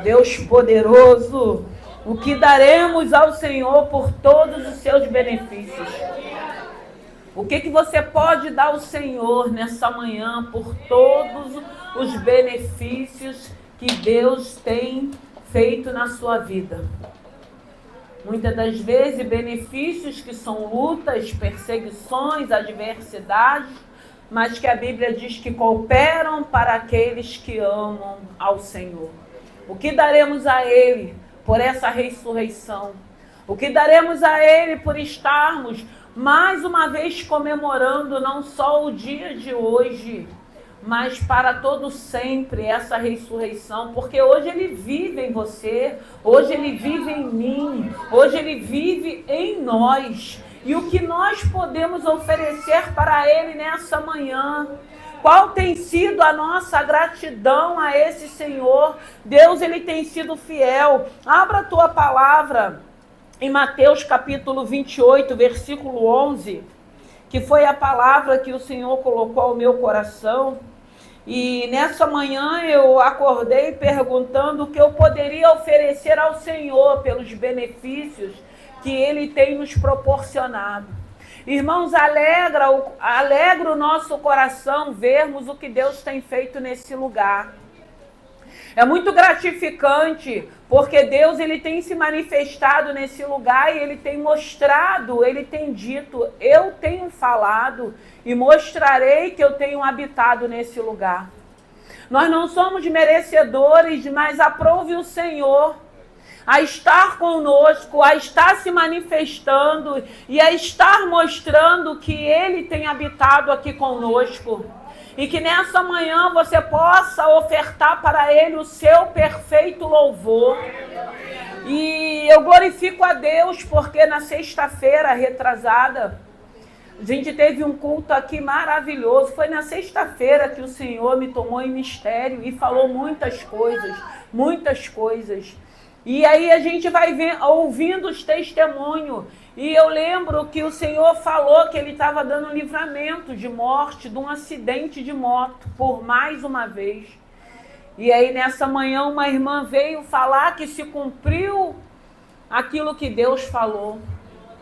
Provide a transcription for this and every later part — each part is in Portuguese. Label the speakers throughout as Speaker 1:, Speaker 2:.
Speaker 1: Deus poderoso, o que daremos ao Senhor por todos os seus benefícios? O que você pode dar ao Senhor nessa manhã por todos os benefícios que Deus tem feito na sua vida? Muitas das vezes, benefícios que são lutas, perseguições, adversidades, mas que a Bíblia diz que cooperam para aqueles que amam ao Senhor. O que daremos a Ele por essa ressurreição? O que daremos a Ele por estarmos mais uma vez comemorando não só o dia de hoje, mas para todo sempre essa ressurreição, porque hoje Ele vive em você, hoje Ele vive em mim, hoje Ele vive em nós. E o que nós podemos oferecer para Ele nessa manhã? Qual tem sido a nossa gratidão a esse Senhor? Deus, Ele tem sido fiel. Abra a tua palavra em Mateus capítulo 28, versículo 11, que foi a palavra que o Senhor colocou ao meu coração. E nessa manhã eu acordei perguntando o que eu poderia oferecer ao Senhor pelos benefícios que Ele tem nos proporcionado. Irmãos, alegra o nosso coração vermos o que Deus tem feito nesse lugar. É muito gratificante, porque Deus Ele tem se manifestado nesse lugar e Ele tem mostrado, Ele tem dito, eu tenho falado e mostrarei que eu tenho habitado nesse lugar. Nós não somos merecedores, mas aprove o Senhor a estar conosco, a estar se manifestando e a estar mostrando que Ele tem habitado aqui conosco. E que nessa manhã você possa ofertar para Ele o seu perfeito louvor. E eu glorifico a Deus porque na sexta-feira retrasada, a gente teve um culto aqui maravilhoso. Foi na sexta-feira que o Senhor me tomou em mistério e falou muitas coisas, muitas coisas. E aí a gente vai ouvindo os testemunhos. E eu lembro que o Senhor falou que Ele estava dando livramento de morte, de um acidente de moto, por mais uma vez. E aí nessa manhã uma irmã veio falar que se cumpriu aquilo que Deus falou.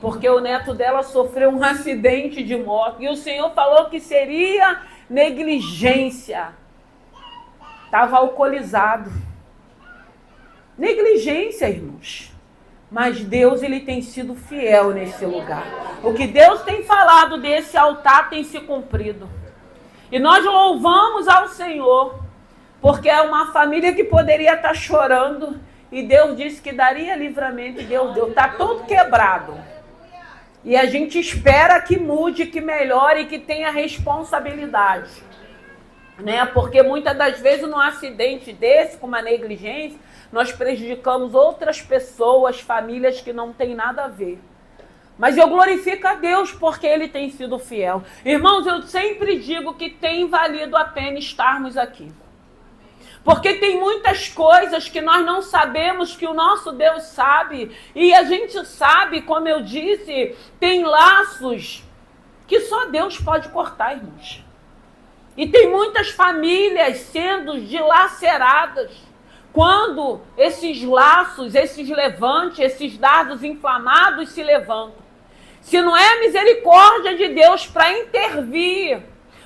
Speaker 1: Porque o neto dela sofreu um acidente de moto. E o Senhor falou que seria negligência. Estava alcoolizado. Negligência, irmãos. Mas Deus, Ele tem sido fiel nesse lugar. O que Deus tem falado desse altar tem se cumprido. E nós louvamos ao Senhor, porque é uma família que poderia estar chorando, e Deus disse que daria livramento, e Deus deu. Está todo quebrado. E a gente espera que mude, que melhore, que tenha responsabilidade. Né? Porque muitas das vezes num acidente desse, com uma negligência, nós prejudicamos outras pessoas, famílias que não têm nada a ver. Mas eu glorifico a Deus porque Ele tem sido fiel. Irmãos, eu sempre digo que tem valido a pena estarmos aqui. Porque tem muitas coisas que nós não sabemos que o nosso Deus sabe. E a gente sabe, como eu disse, tem laços que só Deus pode cortar, irmãos. E tem muitas famílias sendo dilaceradas. Quando esses laços, esses levantes, esses dardos inflamados se levantam. Se não é a misericórdia de Deus para intervir,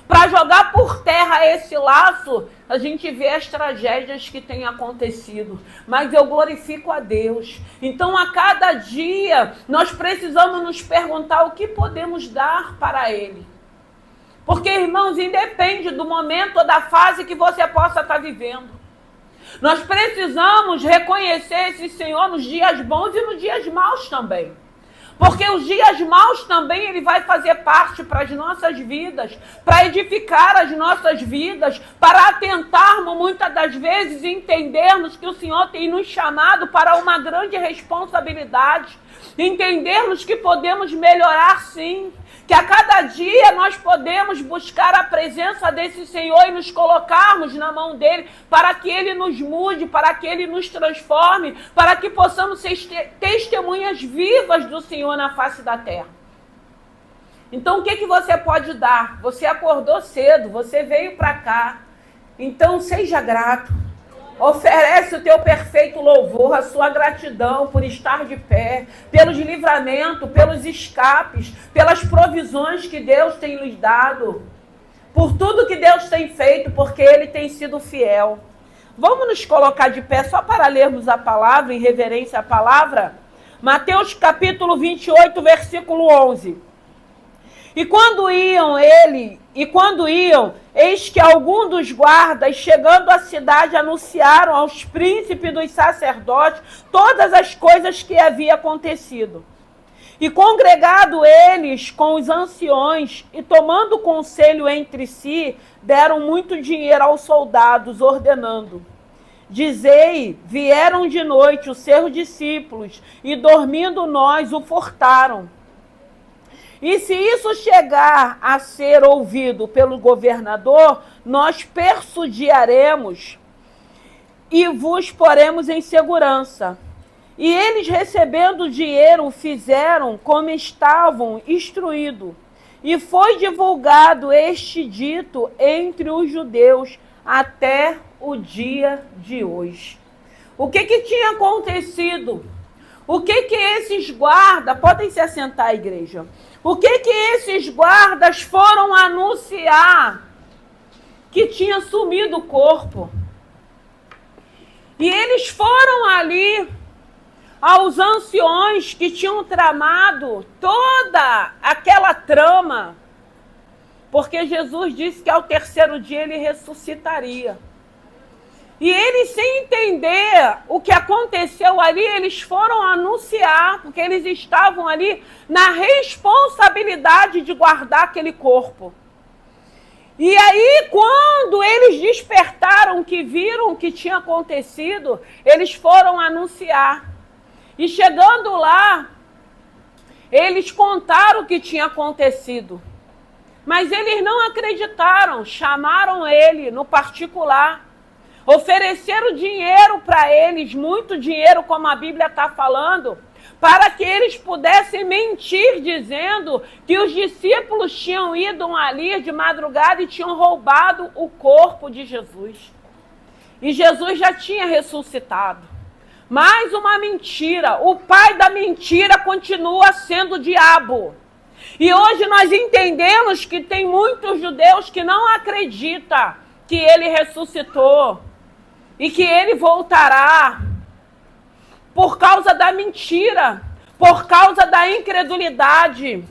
Speaker 1: para jogar por terra esse laço, a gente vê as tragédias que têm acontecido. Mas eu glorifico a Deus. Então, a cada dia, nós precisamos nos perguntar o que podemos dar para Ele. Porque, irmãos, independe do momento ou da fase que você possa estar vivendo. Nós precisamos reconhecer esse Senhor nos dias bons e nos dias maus também. Porque os dias maus também Ele vai fazer parte para as nossas vidas, para edificar as nossas vidas, para atentarmos muitas das vezes e entendermos que o Senhor tem nos chamado para uma grande responsabilidade. Entendermos que podemos melhorar sim, que a cada dia nós podemos buscar a presença desse Senhor e nos colocarmos na mão dEle para que Ele nos mude, para que Ele nos transforme, para que possamos ser testemunhas vivas do Senhor na face da terra. Então o que você pode dar? Você acordou cedo, você veio para cá, então seja grato. Oferece o teu perfeito louvor, a sua gratidão por estar de pé, pelos livramentos, pelos escapes, pelas provisões que Deus tem lhes dado, por tudo que Deus tem feito, porque Ele tem sido fiel. Vamos nos colocar de pé só para lermos a palavra, em reverência à palavra? Mateus capítulo 28, versículo 11. E quando iam, eis que algum dos guardas, chegando à cidade, anunciaram aos príncipes dos sacerdotes todas as coisas que havia acontecido. E congregado eles com os anciões, e tomando conselho entre si, deram muito dinheiro aos soldados, ordenando: dizei, vieram de noite os seus discípulos, e dormindo nós o furtaram. E se isso chegar a ser ouvido pelo governador, nós persuadiremos e vos poremos em segurança. E eles, recebendo o dinheiro, fizeram como estavam instruídos. E foi divulgado este dito entre os judeus até o dia de hoje. O que tinha acontecido? O que esses guardas... Podem se assentar, igreja. O que esses guardas foram anunciar? Que tinha sumido o corpo. E eles foram ali aos anciões que tinham tramado toda aquela trama. Porque Jesus disse que ao terceiro dia ele ressuscitaria. E eles, sem entender o que aconteceu ali, eles foram anunciar, porque eles estavam ali na responsabilidade de guardar aquele corpo. E aí, quando eles despertaram, que viram o que tinha acontecido, eles foram anunciar. E chegando lá, eles contaram o que tinha acontecido. Mas eles não acreditaram, chamaram ele no particular. Ofereceram dinheiro para eles, muito dinheiro, como a Bíblia está falando, para que eles pudessem mentir, dizendo que os discípulos tinham ido ali de madrugada e tinham roubado o corpo de Jesus. E Jesus já tinha ressuscitado. Mais uma mentira. O pai da mentira continua sendo o diabo. E hoje nós entendemos que tem muitos judeus que não acreditam que ele ressuscitou. E que ele voltará por causa da mentira, por causa da incredulidade.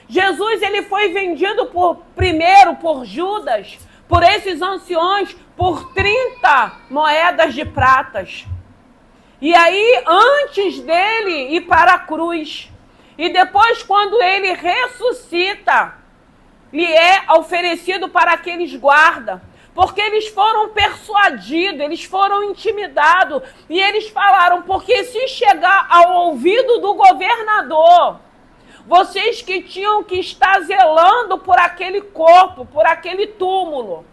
Speaker 1: Jesus, ele foi vendido primeiro por Judas, por esses anciões, por 30 moedas de pratas. E aí, antes dele ir para a cruz, e depois quando ele ressuscita, lhe é oferecido para aqueles guardas. Porque eles foram persuadidos, eles foram intimidados. E eles falaram, porque se chegar ao ouvido do governador, vocês que tinham que estar zelando por aquele corpo, por aquele túmulo,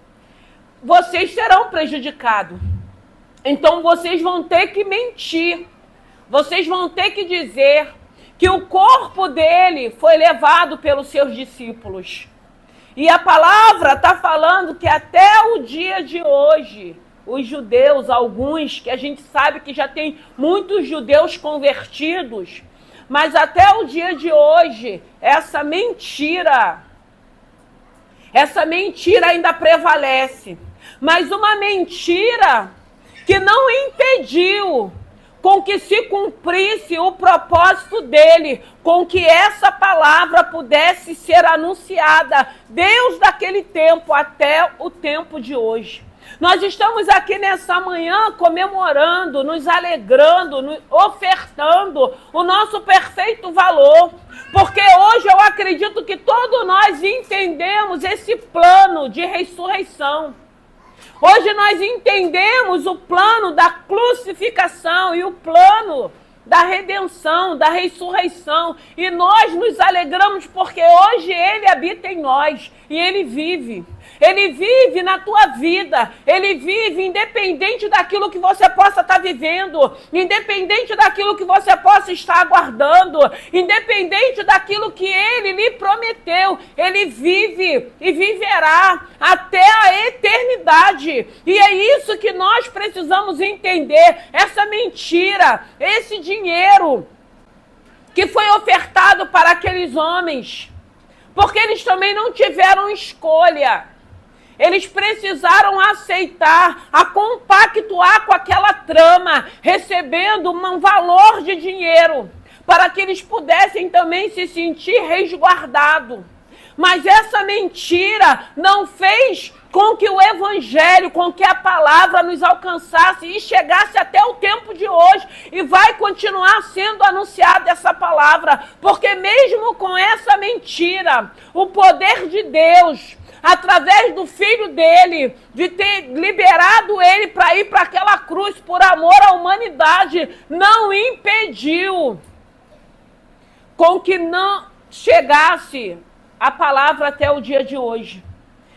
Speaker 1: vocês serão prejudicados. Então vocês vão ter que mentir. Vocês vão ter que dizer que o corpo dele foi levado pelos seus discípulos. E a palavra está falando que até o dia de hoje, os judeus, alguns, que a gente sabe que já tem muitos judeus convertidos, mas até o dia de hoje, essa mentira ainda prevalece. Mas uma mentira que não impediu com que se cumprisse o propósito dele, com que essa palavra pudesse ser anunciada desde aquele tempo até o tempo de hoje. Nós estamos aqui nessa manhã comemorando, nos alegrando, ofertando o nosso perfeito valor, porque hoje eu acredito que todos nós entendemos esse plano de ressurreição. Hoje nós entendemos o plano da crucificação e o plano da redenção, da ressurreição. E nós nos alegramos porque hoje Ele habita em nós e Ele vive. Ele vive na tua vida, Ele vive independente daquilo que você possa estar vivendo, independente daquilo que você possa estar aguardando, independente daquilo que Ele lhe prometeu, Ele vive e viverá até a eternidade. E é isso que nós precisamos entender, essa mentira, esse dinheiro que foi ofertado para aqueles homens, porque eles também não tiveram escolha. Eles precisaram aceitar, a compactuar com aquela trama, recebendo um valor de dinheiro, para que eles pudessem também se sentir resguardados. Mas essa mentira não fez com que o evangelho, com que a palavra nos alcançasse e chegasse até o tempo de hoje. E vai continuar sendo anunciada essa palavra, porque mesmo com essa mentira, o poder de Deus, através do Filho dele, de ter liberado ele para ir para aquela cruz por amor à humanidade, não impediu com que não chegasse a palavra até o dia de hoje.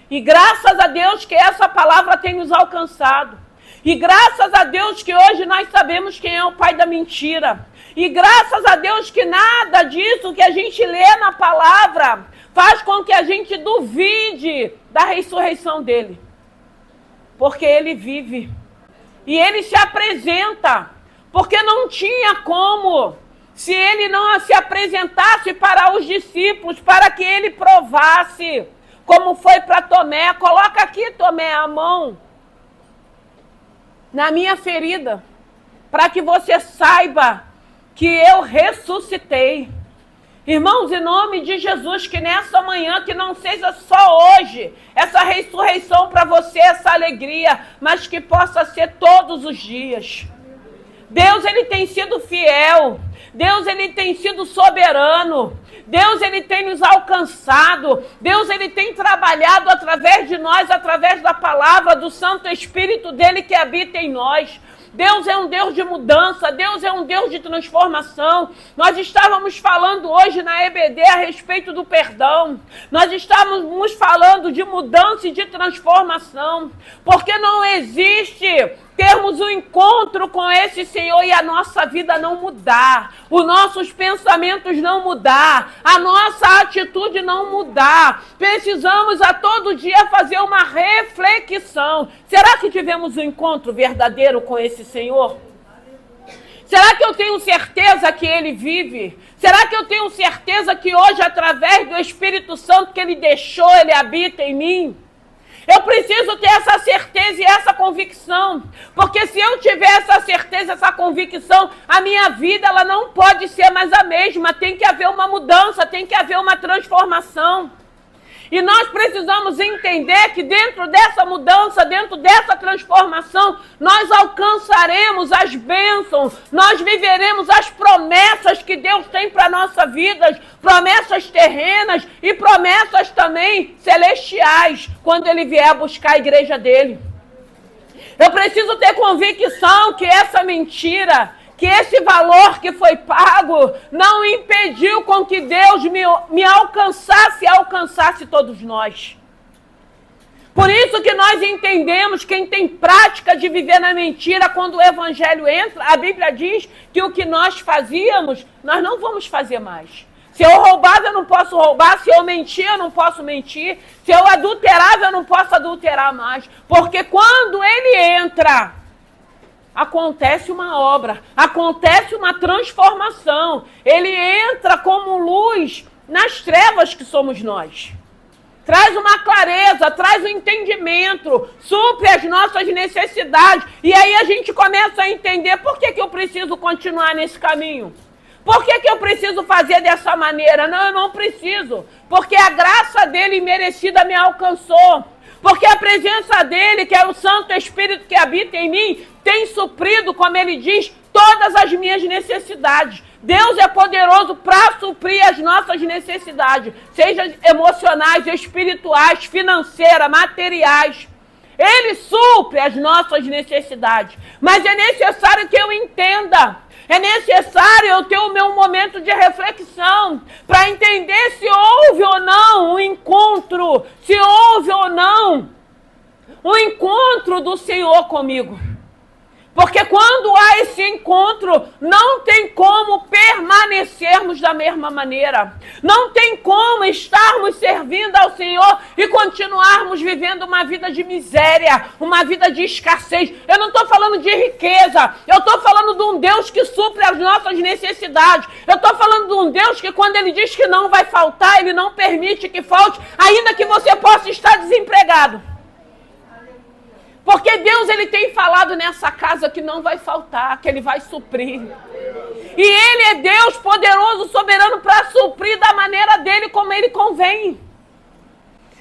Speaker 1: E graças a Deus que essa palavra tem nos alcançado. E graças a Deus que hoje nós sabemos quem é o pai da mentira. E graças a Deus que nada disso que a gente lê na palavra faz com que a gente duvide da ressurreição dele. Porque ele vive. E ele se apresenta. Porque não tinha como, se ele não se apresentasse para os discípulos, para que ele provasse, como foi para Tomé. Coloca aqui, Tomé, a mão na minha ferida, para que você saiba que eu ressuscitei. Irmãos, em nome de Jesus, que nessa manhã, que não seja só hoje, essa ressurreição para você, essa alegria, mas que possa ser todos os dias. Deus, Ele tem sido fiel. Deus, Ele tem sido soberano. Deus, Ele tem nos alcançado. Deus, Ele tem trabalhado através de nós, através da palavra do Santo Espírito dEle que habita em nós. Deus é um Deus de mudança, Deus é um Deus de transformação. Nós estávamos falando hoje na EBD a respeito do perdão. Nós estávamos falando de mudança e de transformação. Porque não existe termos um encontro com esse Senhor e a nossa vida não mudar, os nossos pensamentos não mudar, a nossa atitude não mudar. Precisamos a todo dia fazer uma reflexão. Será que tivemos um encontro verdadeiro com esse Senhor? Será que eu tenho certeza que Ele vive? Será que eu tenho certeza que hoje, através do Espírito Santo que Ele deixou, Ele habita em mim? Eu preciso ter essa certeza e essa convicção, porque se eu tiver essa certeza, essa convicção, a minha vida ela não pode ser mais a mesma, tem que haver uma mudança, tem que haver uma transformação. E nós precisamos entender que dentro dessa mudança, dentro dessa transformação, nós alcançaremos as bênçãos, nós viveremos as promessas que Deus tem para a nossa vida, promessas terrenas e promessas também celestiais, quando Ele vier buscar a igreja dEle. Eu preciso ter convicção que essa mentira, que esse valor que foi pago não impediu com que Deus me alcançasse e alcançasse todos nós. Por isso que nós entendemos, quem tem prática de viver na mentira, quando o evangelho entra, a Bíblia diz que o que nós fazíamos, nós não vamos fazer mais. Se eu roubava, eu não posso roubar. Se eu mentia, eu não posso mentir. Se eu adulterava, eu não posso adulterar mais. Porque quando ele entra, acontece uma obra, acontece uma transformação. Ele entra como luz nas trevas que somos nós. Traz uma clareza, traz um entendimento, supre as nossas necessidades. E aí a gente começa a entender por que eu preciso continuar nesse caminho. Por que eu preciso fazer dessa maneira? Não, eu não preciso. Porque a graça dele merecida me alcançou. Porque a presença dele, que é o Santo Espírito que habita em mim, tem suprido, como ele diz, todas as minhas necessidades. Deus é poderoso para suprir as nossas necessidades, sejam emocionais, espirituais, financeiras, materiais. Ele supre as nossas necessidades. Mas é necessário que eu entenda É necessário eu ter o meu momento de reflexão para entender se houve ou não um encontro, se houve ou não um encontro do Senhor comigo. Porque quando há esse encontro, não tem como permanecermos da mesma maneira. Não tem como estarmos servindo ao Senhor e continuarmos vivendo uma vida de miséria, uma vida de escassez. Eu não estou falando de riqueza, eu estou falando de um Deus que supre as nossas necessidades. Eu estou falando de um Deus que quando Ele diz que não vai faltar, Ele não permite que falte, ainda que você possa estar desempregado. Porque Deus, Ele tem falado nessa casa que não vai faltar, que Ele vai suprir. E Ele é Deus poderoso, soberano, para suprir da maneira dEle, como Ele convém.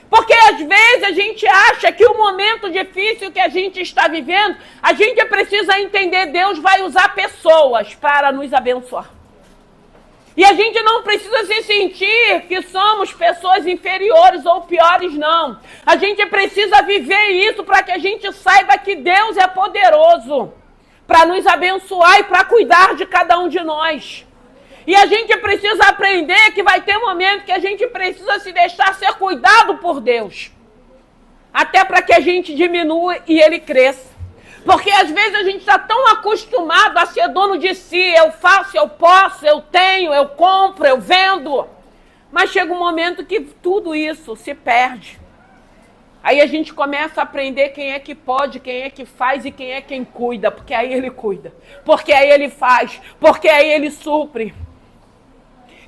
Speaker 1: Porque às vezes a gente acha que o momento difícil que a gente está vivendo, a gente precisa entender, Deus vai usar pessoas para nos abençoar. E a gente não precisa se sentir que somos pessoas inferiores ou piores, não. A gente precisa viver isso para que a gente saiba que Deus é poderoso para nos abençoar e para cuidar de cada um de nós. E a gente precisa aprender que vai ter um momento que a gente precisa se deixar ser cuidado por Deus. Até para que a gente diminua e Ele cresça. Porque às vezes a gente está tão acostumado a ser dono de si. Eu faço, eu posso, eu tenho, eu compro, eu vendo. Mas chega um momento que tudo isso se perde. Aí a gente começa a aprender quem é que pode, quem é que faz e quem é quem cuida. Porque aí Ele cuida. Porque aí Ele faz. Porque aí Ele supre.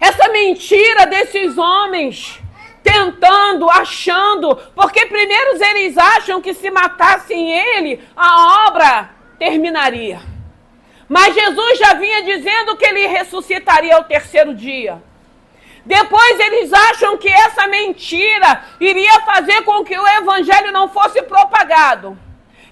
Speaker 1: Essa mentira desses homens... tentando, achando, porque primeiro eles acham que se matassem ele, a obra terminaria. Mas Jesus já vinha dizendo que ele ressuscitaria ao terceiro dia. Depois eles acham que essa mentira iria fazer com que o evangelho não fosse propagado,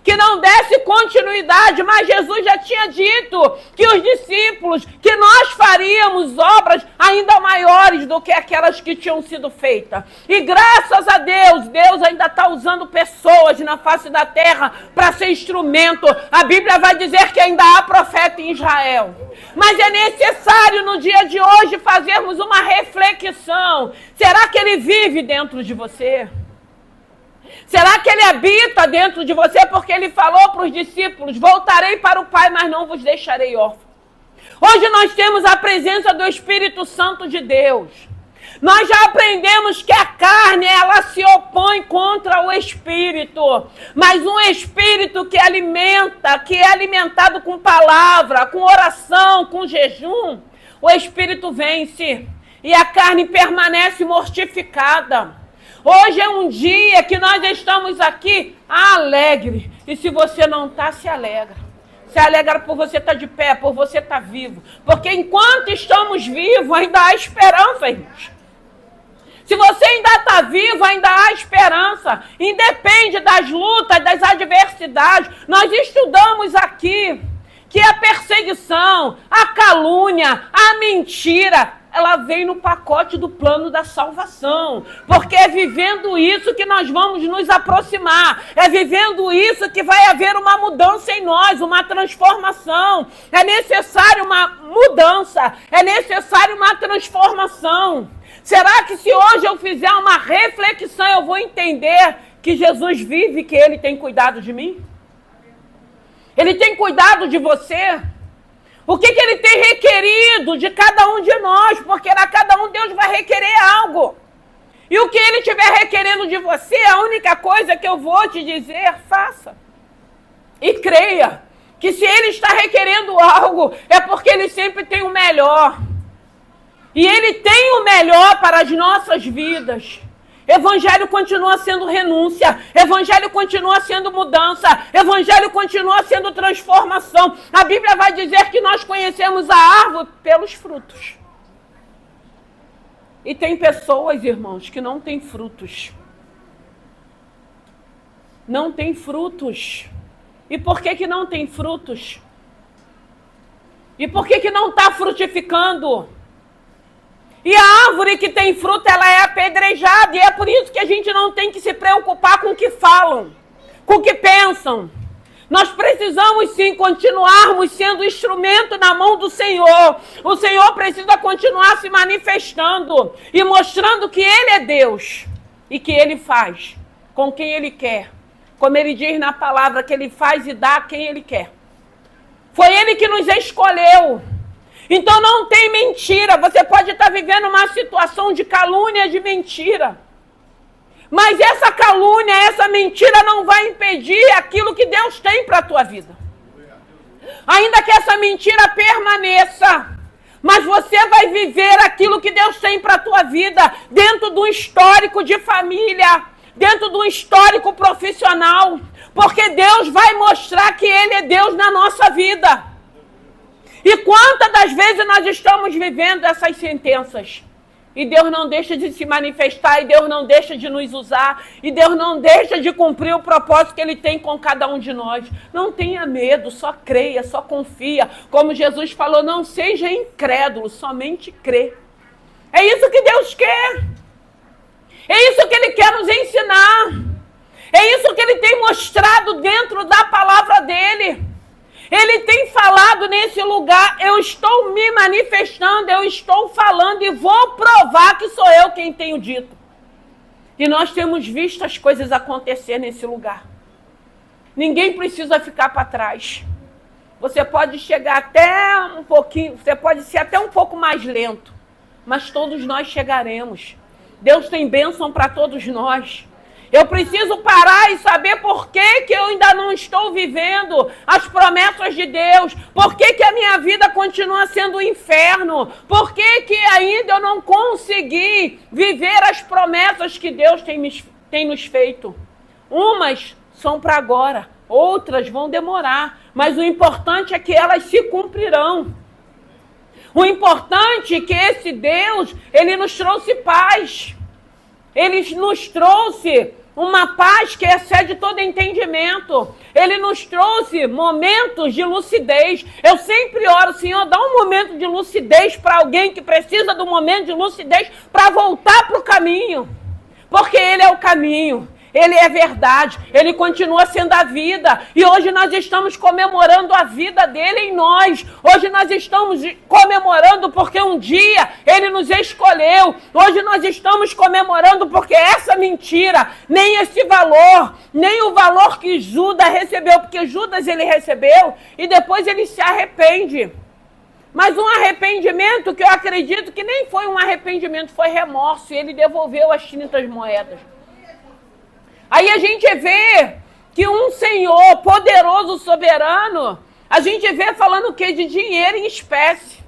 Speaker 1: que não desse continuidade, mas Jesus já tinha dito que os discípulos, que nós faríamos obras ainda maiores do que aquelas que tinham sido feitas. E graças a Deus, Deus ainda está usando pessoas na face da terra para ser instrumento. A Bíblia vai dizer que ainda há profeta em Israel. Mas é necessário no dia de hoje fazermos uma reflexão. Será que ele vive dentro de você? Será que ele habita dentro de você? Porque ele falou para os discípulos, voltarei para o Pai, mas não vos deixarei órfãos. Hoje nós temos a presença do Espírito Santo de Deus. Nós já aprendemos que a carne, ela se opõe contra o Espírito. Mas um Espírito que alimenta, que é alimentado com palavra, com oração, com jejum, o Espírito vence e a carne permanece mortificada. Hoje é um dia que nós estamos aqui alegre. E se você não está, se alegra. Se alegra por você estar de pé, por você estar vivo. Porque enquanto estamos vivos, ainda há esperança, irmãos. Se você ainda está vivo, ainda há esperança. Independe das lutas, das adversidades. Nós estudamos aqui que a perseguição, a calúnia, a mentira, ela vem no pacote do plano da salvação. Porque é vivendo isso que nós vamos nos aproximar. É vivendo isso que vai haver uma mudança em nós, uma transformação. É necessário uma mudança, é necessário uma transformação. Será que se hoje eu fizer uma reflexão, eu vou entender que Jesus vive, que Ele tem cuidado de mim? Ele tem cuidado de você? O que Ele tem requerido de cada um de nós? Porque a cada um Deus vai requerer algo. E o que Ele estiver requerendo de você, a única coisa que eu vou te dizer, faça. E creia que se Ele está requerendo algo, é porque Ele sempre tem o melhor. E Ele tem o melhor para as nossas vidas. Evangelho continua sendo renúncia, evangelho continua sendo mudança, evangelho continua sendo transformação. A Bíblia vai dizer que nós conhecemos a árvore pelos frutos. E tem pessoas, irmãos, que não têm frutos. Não tem frutos. E por que não tem frutos? E por que não está frutificando? E a árvore que tem fruto, ela é apedrejada. E é por isso que a gente não tem que se preocupar com o que falam, com o que pensam. Nós precisamos sim continuarmos sendo instrumento na mão do Senhor. O Senhor precisa continuar se manifestando e mostrando que Ele é Deus e que Ele faz com quem Ele quer. Como Ele diz na palavra, que Ele faz e dá a quem Ele quer. Foi Ele que nos escolheu. Então não tem mentira. Você pode estar vivendo uma situação de calúnia, de mentira. Mas essa calúnia, essa mentira não vai impedir aquilo que Deus tem para a tua vida. Ainda que essa mentira permaneça, mas você vai viver aquilo que Deus tem para a tua vida, dentro de um histórico de família, dentro de um histórico profissional, porque Deus vai mostrar que Ele é Deus na nossa vida. E quantas das vezes nós estamos vivendo essas sentenças? E Deus não deixa de se manifestar, e Deus não deixa de nos usar, e Deus não deixa de cumprir o propósito que Ele tem com cada um de nós. Não tenha medo, só creia, só confia. Como Jesus falou, não seja incrédulo, somente crê. É isso que Deus quer. É isso que Ele quer nos ensinar. É isso que Ele tem mostrado dentro da palavra dEle. Ele tem falado nesse lugar, eu estou me manifestando, eu estou falando e vou provar que sou eu quem tenho dito. E nós temos visto as coisas acontecer nesse lugar. Ninguém precisa ficar para trás. Você pode chegar até um pouquinho, você pode ser até um pouco mais lento, mas todos nós chegaremos. Deus tem bênção para todos nós. Eu preciso parar e saber por que eu ainda não estou vivendo as promessas de Deus. Por que a minha vida continua sendo um inferno? Por que ainda eu não consegui viver as promessas que Deus tem nos feito? Umas são para agora, outras vão demorar. Mas o importante é que elas se cumprirão. O importante é que esse Deus, Ele nos trouxe paz. Ele nos trouxe uma paz que excede todo entendimento. Ele nos trouxe momentos de lucidez. Eu sempre oro, Senhor, dá um momento de lucidez para alguém que precisa do momento de lucidez para voltar para o caminho. Porque Ele é o caminho. Ele é verdade, Ele continua sendo a vida. E hoje nós estamos comemorando a vida dEle em nós. Hoje nós estamos comemorando porque um dia Ele nos escolheu. Hoje nós estamos comemorando porque essa mentira, nem esse valor, nem o valor que Judas recebeu, porque Judas ele recebeu e depois ele se arrepende. Mas um arrependimento que eu acredito que nem foi um arrependimento, foi remorso. E ele devolveu as 30 moedas. Aí a gente vê que um Senhor poderoso, soberano, a gente vê falando o quê? De dinheiro em espécie.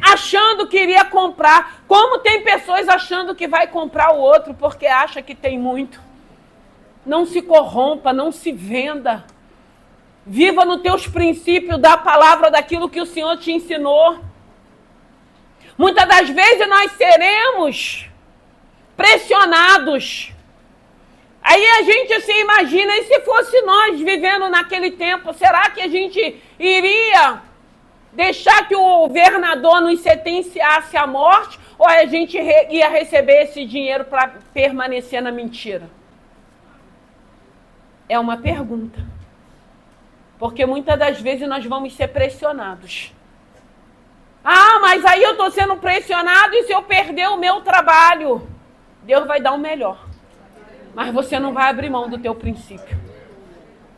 Speaker 1: Achando que iria comprar. Como tem pessoas achando que vai comprar o outro porque acha que tem muito. Não se corrompa, não se venda. Viva nos teus princípios da palavra, daquilo que o Senhor te ensinou. Muitas das vezes nós seremos pressionados. Aí a gente se imagina, e se fosse nós vivendo naquele tempo, será que a gente iria deixar que o governador nos sentenciasse à morte? Ou a gente ia receber esse dinheiro para permanecer na mentira? É uma pergunta. Porque muitas das vezes nós vamos ser pressionados. Ah, mas aí eu estou sendo pressionado e se eu perder o meu trabalho? Deus vai dar o melhor. Mas você não vai abrir mão do teu princípio.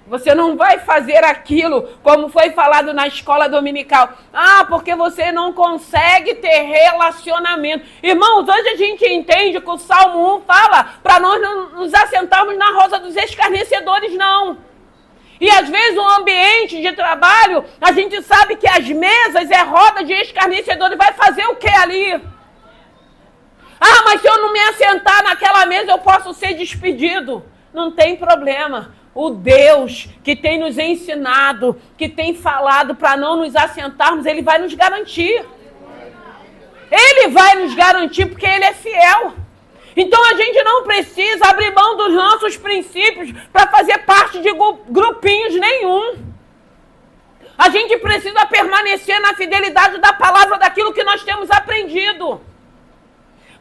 Speaker 1: Você não vai fazer aquilo como foi falado na escola dominical. Ah, porque você não consegue ter relacionamento. Irmãos, hoje a gente entende que o Salmo 1 fala para nós não nos assentarmos na roda dos escarnecedores, não. E às vezes o ambiente de trabalho, a gente sabe que as mesas é roda de escarnecedores. Vai fazer o que ali? Ah, mas se eu não me assentar naquela mesa, eu posso ser despedido. Não tem problema. O Deus que tem nos ensinado, que tem falado para não nos assentarmos, Ele vai nos garantir. Ele vai nos garantir porque Ele é fiel. Então a gente não precisa abrir mão dos nossos princípios para fazer parte de grupinhos nenhum. A gente precisa permanecer na fidelidade da palavra, daquilo que nós temos aprendido.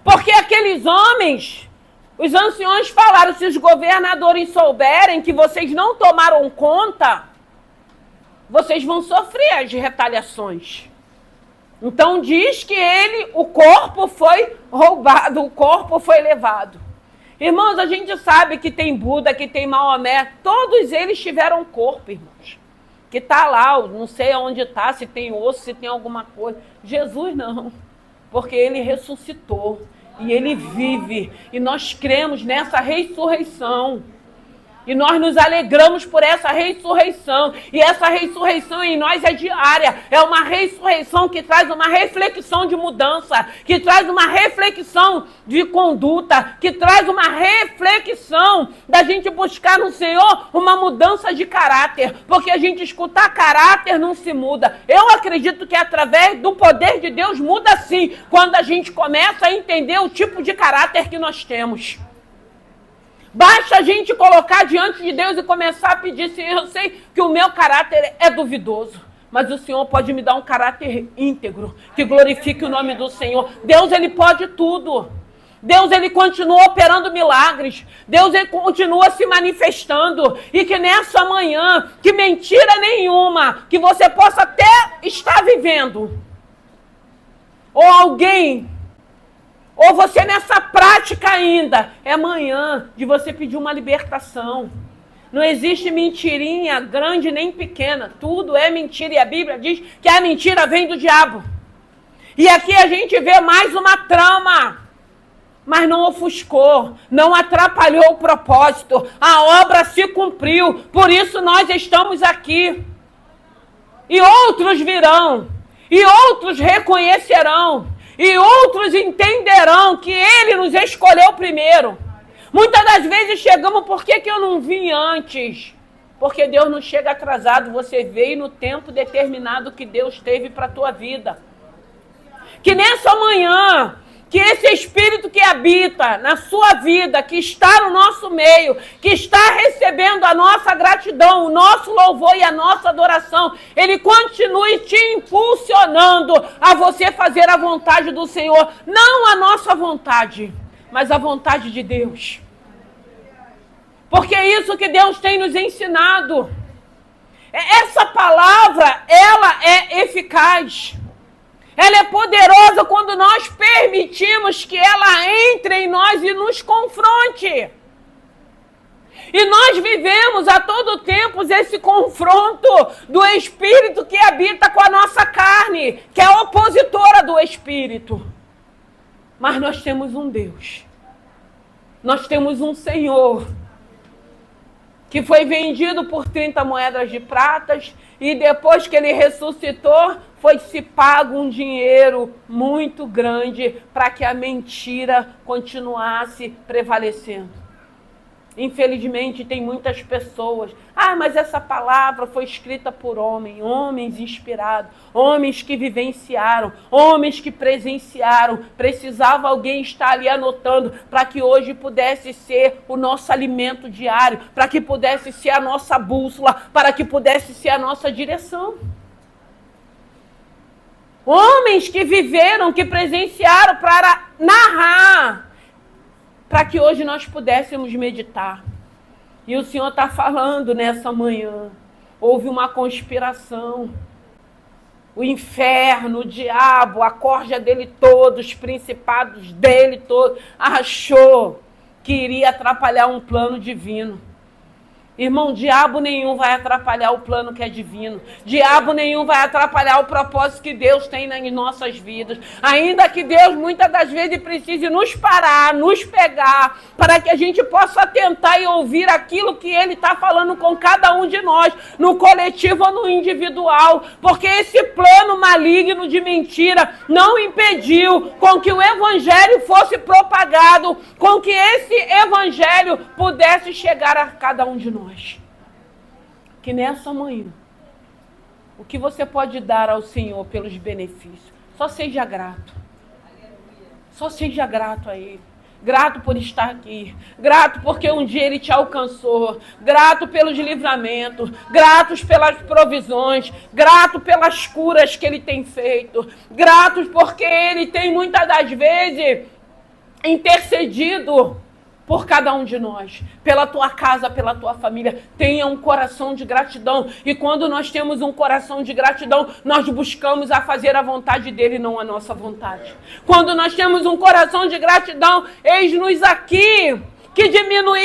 Speaker 1: Porque aqueles homens, os anciões falaram, se os governadores souberem que vocês não tomaram conta, vocês vão sofrer as retaliações. Então diz que o corpo foi roubado, o corpo foi levado. Irmãos, a gente sabe que tem Buda, que tem Maomé, todos eles tiveram corpo, irmãos. Que está lá, não sei onde está, se tem osso, se tem alguma coisa. Jesus não, porque ele ressuscitou e ele vive. E nós cremos nessa ressurreição. E nós nos alegramos por essa ressurreição. E essa ressurreição em nós é diária. É uma ressurreição que traz uma reflexão de mudança. Que traz uma reflexão de conduta. Que traz uma reflexão da gente buscar no Senhor uma mudança de caráter. Porque a gente escutar caráter não se muda. Eu acredito que através do poder de Deus muda sim. Quando a gente começa a entender o tipo de caráter que nós temos. Basta a gente colocar diante de Deus e começar a pedir, Senhor, eu sei que o meu caráter é duvidoso, mas o Senhor pode me dar um caráter íntegro, que glorifique o nome do Senhor. Deus, ele pode tudo. Deus, ele continua operando milagres. Deus, ele continua se manifestando. E que nessa manhã, que mentira nenhuma, que você possa até estar vivendo, ou alguém... Ou você nessa prática ainda, é amanhã de você pedir uma libertação. Não existe mentirinha grande nem pequena. Tudo é mentira e a Bíblia diz que a mentira vem do diabo. E aqui a gente vê mais uma trama. Mas não ofuscou, não atrapalhou o propósito. A obra se cumpriu, por isso nós estamos aqui. E outros virão, e outros reconhecerão. E outros entenderão que ele nos escolheu primeiro. Muitas das vezes chegamos, por que eu não vim antes? Porque Deus não chega atrasado, você veio no tempo determinado que Deus teve para a tua vida. Que nessa manhã, que esse Espírito que habita na sua vida, que está no nosso meio, que está recebendo a nossa gratidão, o nosso louvor e a nossa adoração, ele continue te impulsionando a você fazer a vontade do Senhor. Não a nossa vontade, mas a vontade de Deus. Porque é isso que Deus tem nos ensinado. Essa palavra, ela é eficaz. Ela é poderosa quando nós permitimos que ela entre em nós e nos confronte. E nós vivemos a todo tempo esse confronto do Espírito que habita com a nossa carne, que é opositora do Espírito. Mas nós temos um Deus. Nós temos um Senhor que foi vendido por 30 moedas de pratas e depois que ele ressuscitou, foi-se pago um dinheiro muito grande para que a mentira continuasse prevalecendo. Infelizmente, tem muitas pessoas. Mas essa palavra foi escrita por homens inspirados, homens que vivenciaram, homens que presenciaram. Precisava alguém estar ali anotando para que hoje pudesse ser o nosso alimento diário, para que pudesse ser a nossa bússola, para que pudesse ser a nossa direção. Homens que viveram, que presenciaram para narrar, para que hoje nós pudéssemos meditar. E o Senhor está falando nessa manhã. Houve uma conspiração. O inferno, o diabo, a corja dele todo, os principados dele todo, achou que iria atrapalhar um plano divino. Irmão, diabo nenhum vai atrapalhar o plano que é divino. Diabo nenhum vai atrapalhar o propósito que Deus tem nas nossas vidas. Ainda que Deus muitas das vezes precise nos parar, nos pegar, para que a gente possa tentar e ouvir aquilo que Ele está falando com cada um de nós, no coletivo ou no individual. Porque esse plano maligno de mentira não impediu com que o Evangelho fosse propagado, com que esse Evangelho pudesse chegar a cada um de nós. Que nessa manhã, o que você pode dar ao Senhor pelos benefícios? Só seja grato. Só seja grato a Ele. Grato por estar aqui. Grato porque um dia Ele te alcançou. Grato pelos livramentos. Gratos pelas provisões. Grato pelas curas que Ele tem feito. Gratos porque Ele tem muitas das vezes intercedido por cada um de nós, pela tua casa, pela tua família. Tenha um coração de gratidão. E quando nós temos um coração de gratidão, nós buscamos a fazer a vontade dele, não a nossa vontade. Quando nós temos um coração de gratidão, eis-nos aqui. Que diminua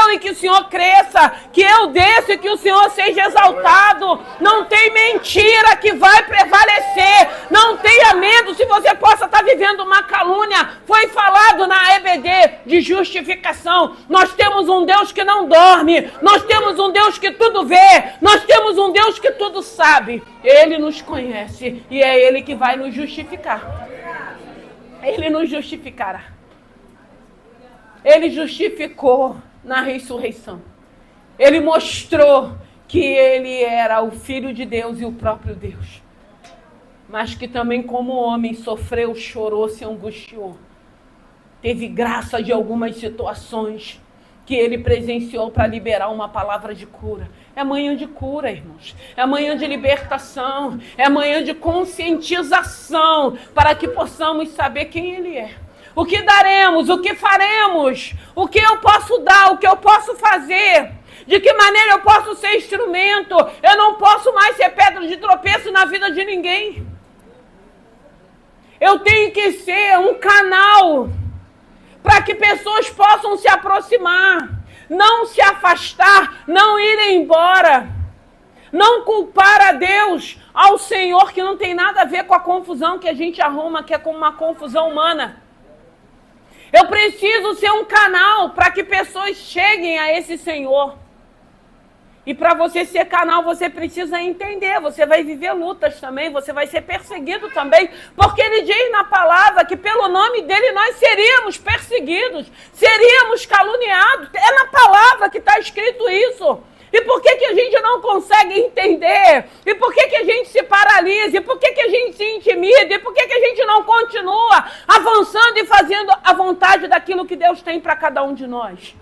Speaker 1: eu e que o Senhor cresça, que eu desça e que o Senhor seja exaltado. Não tem mentira que vai prevalecer. Não tenha medo se você possa estar vivendo uma calúnia. Foi falado na EBD de justificação. Nós temos um Deus que não dorme. Nós temos um Deus que tudo vê. Nós temos um Deus que tudo sabe. Ele nos conhece e é Ele que vai nos justificar. Ele nos justificará. Ele justificou na ressurreição. Ele mostrou que ele era o Filho de Deus e o próprio Deus. Mas que também como homem sofreu, chorou, se angustiou. Teve graça de algumas situações que ele presenciou para liberar uma palavra de cura. É manhã de cura, irmãos. É manhã de libertação. É manhã de conscientização para que possamos saber quem ele é. O que daremos, o que faremos, o que eu posso dar, o que eu posso fazer, de que maneira eu posso ser instrumento. Eu não posso mais ser pedra de tropeço na vida de ninguém. Eu tenho que ser um canal para que pessoas possam se aproximar, não se afastar, não ir embora, não culpar a Deus, ao Senhor, que não tem nada a ver com a confusão que a gente arruma, que é como uma confusão humana. Eu preciso ser um canal para que pessoas cheguem a esse Senhor. E para você ser canal, você precisa entender. Você vai viver lutas também, você vai ser perseguido também. Porque ele diz na palavra que pelo nome dele nós seríamos perseguidos, seríamos caluniados. É na palavra que está escrito isso. E por que a gente não consegue entender? E por que a gente se paralisa? E por que a gente se intimida? E por que a gente não continua avançando e fazendo a vontade daquilo que Deus tem para cada um de nós?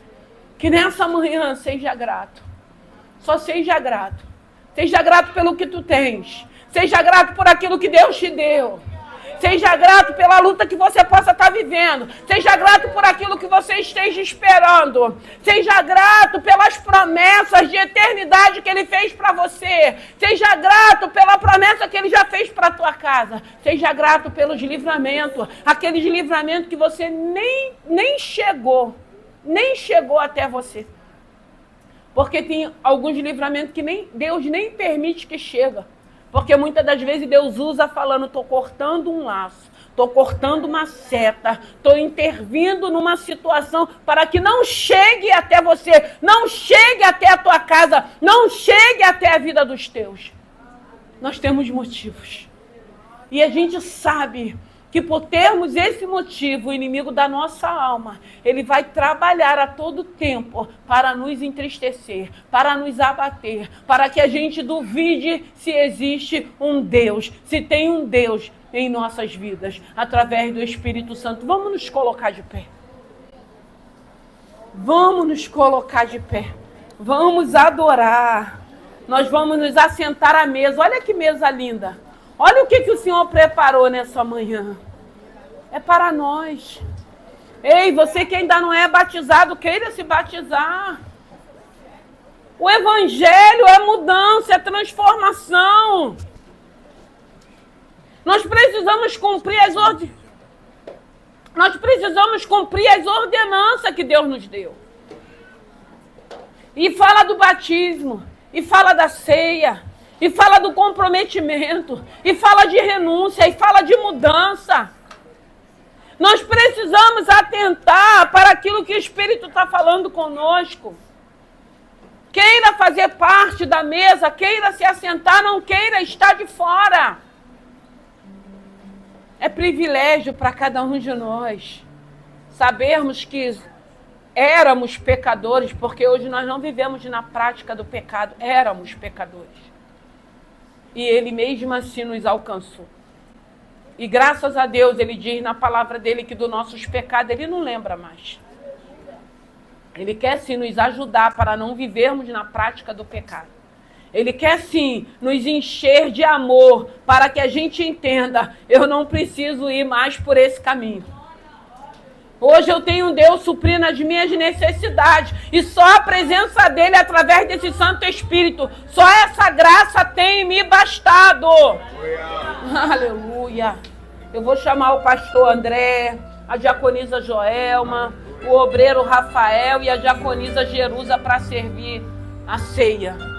Speaker 1: Que nessa manhã seja grato. Só seja grato. Seja grato pelo que tu tens. Seja grato por aquilo que Deus te deu. Seja grato pela luta que você possa estar vivendo. Seja grato por aquilo que você esteja esperando. Seja grato pelas promessas de eternidade que Ele fez para você. Seja grato pela promessa que Ele já fez para a tua casa. Seja grato pelos livramentos. Aqueles livramentos que você nem chegou até você. Porque tem alguns livramentos que Deus nem permite que chegue. Porque muitas das vezes Deus usa falando, estou cortando um laço, estou cortando uma seta, estou intervindo numa situação para que não chegue até você, não chegue até a tua casa, não chegue até a vida dos teus. Nós temos motivos. E a gente sabe que por termos esse motivo, o inimigo da nossa alma, ele vai trabalhar a todo tempo para nos entristecer, para nos abater, para que a gente duvide se existe um Deus, se tem um Deus em nossas vidas, através do Espírito Santo. Vamos nos colocar de pé. Vamos nos colocar de pé. Vamos adorar. Nós vamos nos assentar à mesa. Olha que mesa linda. Olha o que o Senhor preparou nessa manhã. É para nós. Ei, você que ainda não é batizado, queira se batizar. O Evangelho é mudança, é transformação. Nós precisamos cumprir as ordenanças que Deus nos deu. E fala do batismo, e fala da ceia, e fala do comprometimento, e fala de renúncia, e fala de mudança. Nós precisamos atentar para aquilo que o Espírito está falando conosco. Queira fazer parte da mesa, queira se assentar, não queira estar de fora. É privilégio para cada um de nós sabermos que éramos pecadores, porque hoje nós não vivemos na prática do pecado, éramos pecadores. E Ele mesmo assim nos alcançou. E graças a Deus, Ele diz na palavra dEle que dos nossos pecados Ele não lembra mais. Ele quer sim nos ajudar para não vivermos na prática do pecado. Ele quer sim nos encher de amor para que a gente entenda, eu não preciso ir mais por esse caminho. Hoje eu tenho um Deus suprindo as minhas necessidades. E só a presença dele através desse Santo Espírito. Só essa graça tem me bastado. Aleluia. Eu vou chamar o pastor André, a diaconisa Joelma, o obreiro Rafael e a diaconisa Jerusa para servir a ceia.